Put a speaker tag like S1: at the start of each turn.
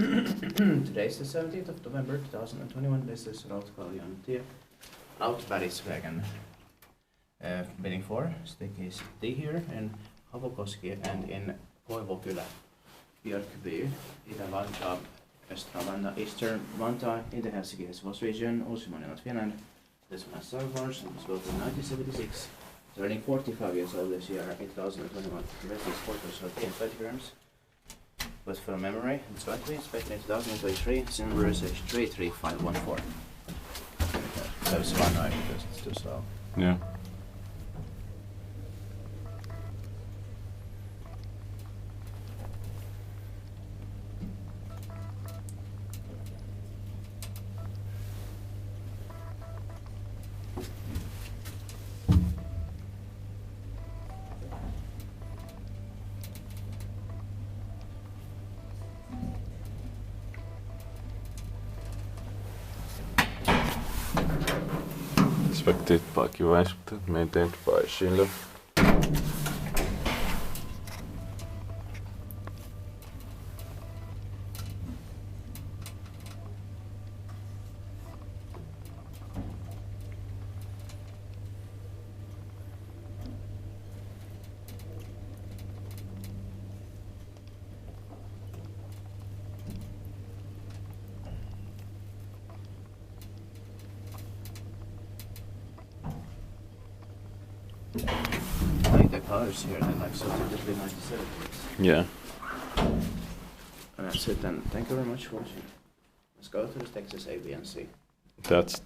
S1: Today is the 17th of November 2021. This is Rautkalliontie. Outbergsvägen. Bidding 4, staircase D here in Havukoski and in Koivokylä, Björkby, Itä-Vantaa, Östra Vantaa, Eastern Vantaa in the Helsinki-Helsingfors region, also in Finland. This one has servers and was built in 1976. Turning 45 years old this year in 2021. The rest is 4 grams. But for memory, it's going to be inspected in 2023, number is 33514. That was fun, right? Because it's too slow.
S2: Yeah. Inspected by QA, maintained by Schindler.
S1: I like the colors here, they're like so typically 97.
S2: Yeah.
S1: And that's it then. Thank you very much for watching. Let's go to the Texas A, B, and C.
S2: That's